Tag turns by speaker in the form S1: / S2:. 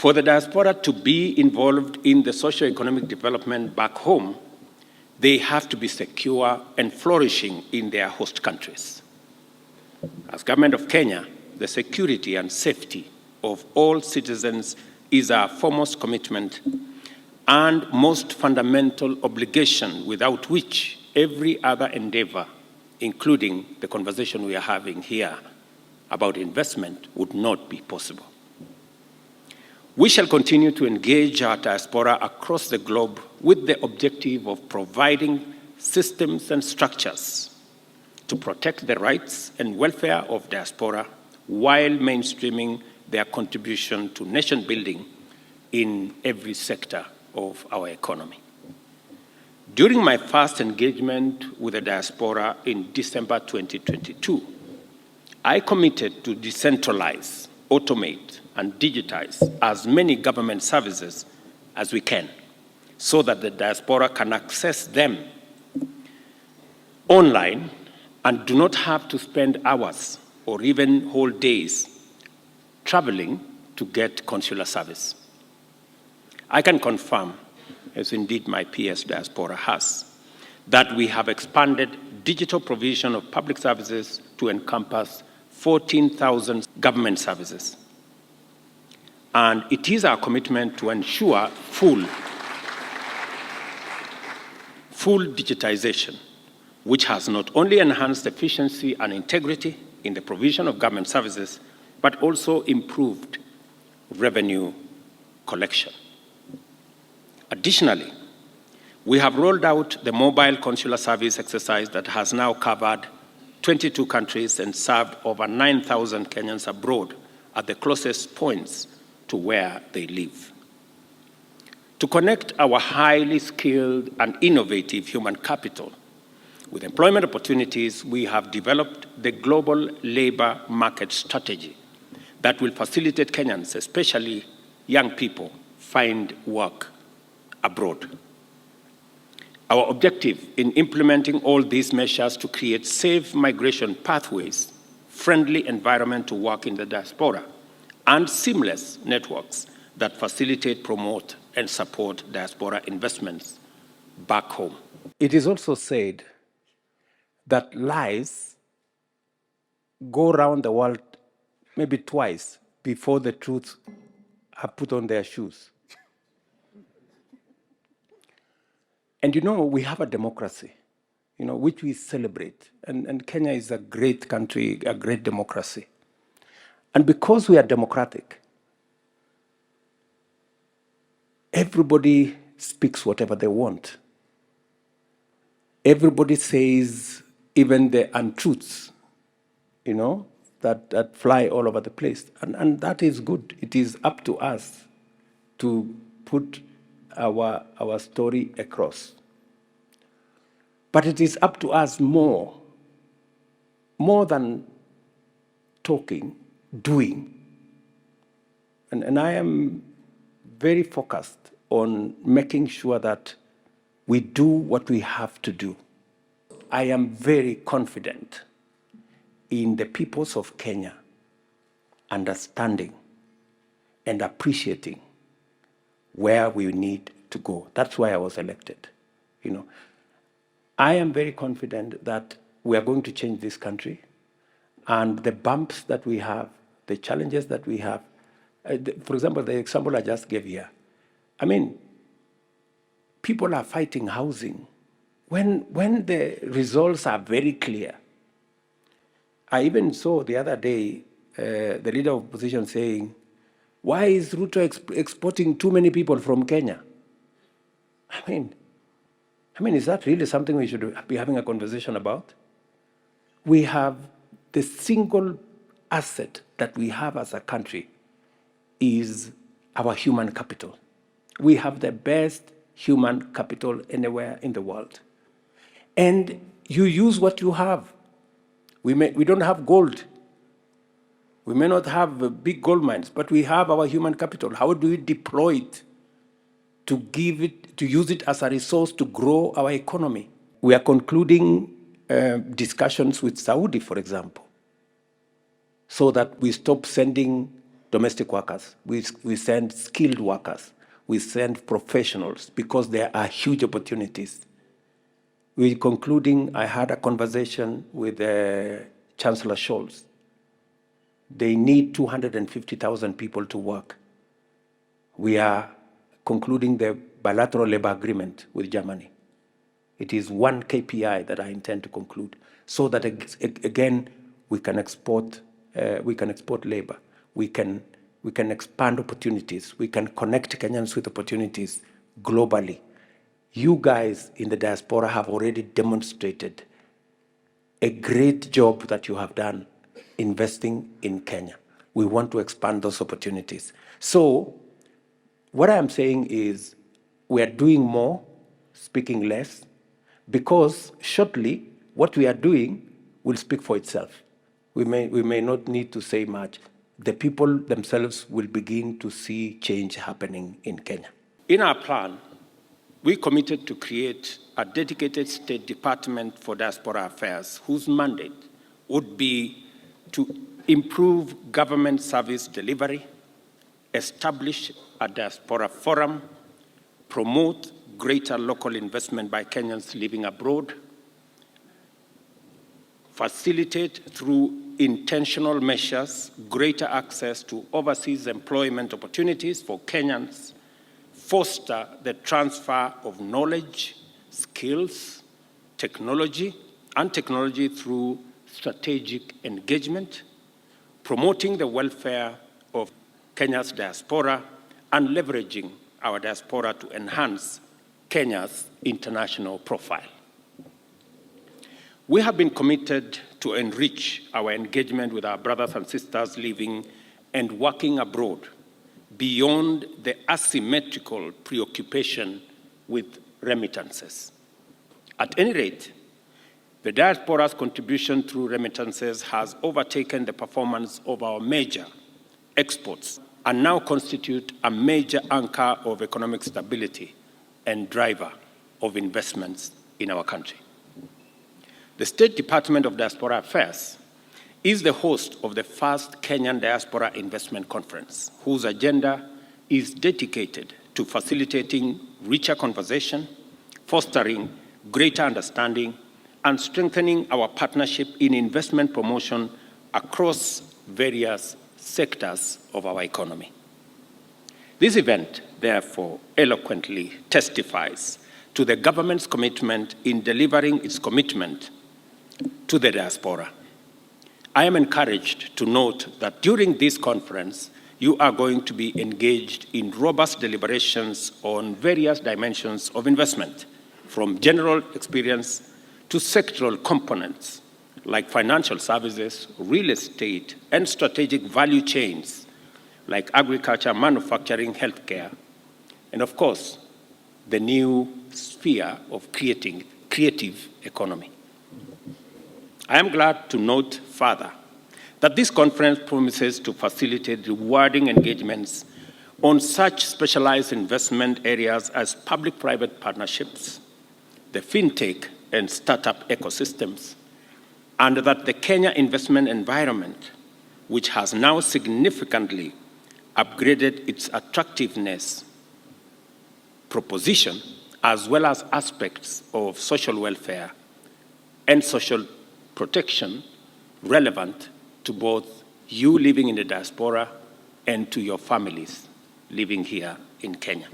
S1: For the diaspora to be involved in the socio-economic development back home, they have to be secure and flourishing in their host countries. As Government of Kenya, the security and safety of all citizens is our foremost commitment and most fundamental obligation, without which every other endeavor, including the conversation we are having here about investment, would not be possible. We shall continue to engage our diaspora across the globe with the objective of providing systems and structures to protect the rights and welfare of diaspora while mainstreaming their contribution to nation building in every sector of our economy. During my first engagement with the diaspora in December 2022, I committed to decentralize, automate, and digitize as many government services as we can so that the diaspora can access them online and do not have to spend hours or even whole days traveling to get consular service. I can confirm, as indeed my PS diaspora has, that we have expanded digital provision of public services to encompass 14,000 government services. And it is our commitment to ensure full digitization, which has not only enhanced efficiency and integrity in the provision of government services, but also improved revenue collection. Additionally, we have rolled out the mobile consular service exercise that has now covered 22 countries and served over 9,000 Kenyans abroad at the closest points to where they live. To connect our highly skilled and innovative human capital with employment opportunities, we have developed the global labor market strategy that will facilitate Kenyans, especially young people, find work abroad. Our objective in implementing all these measures to create safe migration pathways, friendly environment to work in the diaspora, and seamless networks that facilitate, promote, and support diaspora investments back home. It is also said that lies go around the world maybe twice before the truth are put on their shoes. And you know, we have a democracy, you know, which we celebrate. And Kenya is a great country, a great democracy. And because we are democratic, everybody speaks whatever they want. Everybody says even the untruths, you know, that fly all over the place. And that is good. It is up to us to put our story across. But it is up to us more than talking, doing. And I am very focused on making sure that we do what we have to do. I am very confident in the peoples of Kenya understanding and appreciating where we need to go. That's why I was elected. You know, I am very confident that we are going to change this country, and the bumps that we have, the challenges that we have. For example, the example I just gave here. I mean, people are fighting housing when the results are very clear. I even saw the other day the leader of opposition saying, why is Ruto exporting too many people from Kenya? I mean, is that really something we should be having a conversation about? We have the single asset that we have as a country is our human capital. We have the best human capital anywhere in the world. And you use what you have. We don't have gold. We may not have big gold mines, but we have our human capital. How do we deploy it to use it as a resource to grow our economy? We are concluding discussions with Saudi, for example, so that we stop sending domestic workers. We send skilled workers. We send professionals because there are huge opportunities. We're concluding, I had a conversation with Chancellor Scholz. They need 250,000 people to work. We are concluding the bilateral labor agreement with Germany. It is one KPI that I intend to conclude, so that again we can export labor. We can expand opportunities. We can connect Kenyans with opportunities globally. You guys in the diaspora have already demonstrated a great job that you have done investing in Kenya. We want to expand those opportunities. So what I am saying is we are doing more, speaking less, because shortly what we are doing will speak for itself. We may not need to say much. The people themselves will begin to see change happening in Kenya. In our plan, we committed to create a dedicated State Department for Diaspora Affairs whose mandate would be to improve government service delivery, establish a diaspora forum, promote greater local investment by Kenyans living abroad, facilitate through intentional measures greater access to overseas employment opportunities for Kenyans, foster the transfer of knowledge, skills, technology through strategic engagement, promoting the welfare of Kenya's diaspora, and leveraging our diaspora to enhance Kenya's international profile. We have been committed to enrich our engagement with our brothers and sisters living and working abroad beyond the asymmetrical preoccupation with remittances. At any rate, the diaspora's contribution through remittances has overtaken the performance of our major exports and now constitute a major anchor of economic stability and driver of investments in our country. The State Department of Diaspora Affairs is the host of the first Kenyan Diaspora Investment Conference, whose agenda is dedicated to facilitating richer conversation, fostering greater understanding, and strengthening our partnership in investment promotion across various sectors of our economy. This event, therefore, eloquently testifies to the government's commitment in delivering its commitment to the diaspora. I am encouraged to note that during this conference, you are going to be engaged in robust deliberations on various dimensions of investment, from general experience to sectoral components like financial services, real estate, and strategic value chains like agriculture, manufacturing, healthcare, and of course, the new sphere of creative economy. I am glad to note further that this conference promises to facilitate rewarding engagements on such specialized investment areas as public-private partnerships, the fintech and startup ecosystems, and that the Kenya investment environment, which has now significantly upgraded its attractiveness proposition, as well as aspects of social welfare and social protection relevant to both you living in the diaspora and to your families living here in Kenya.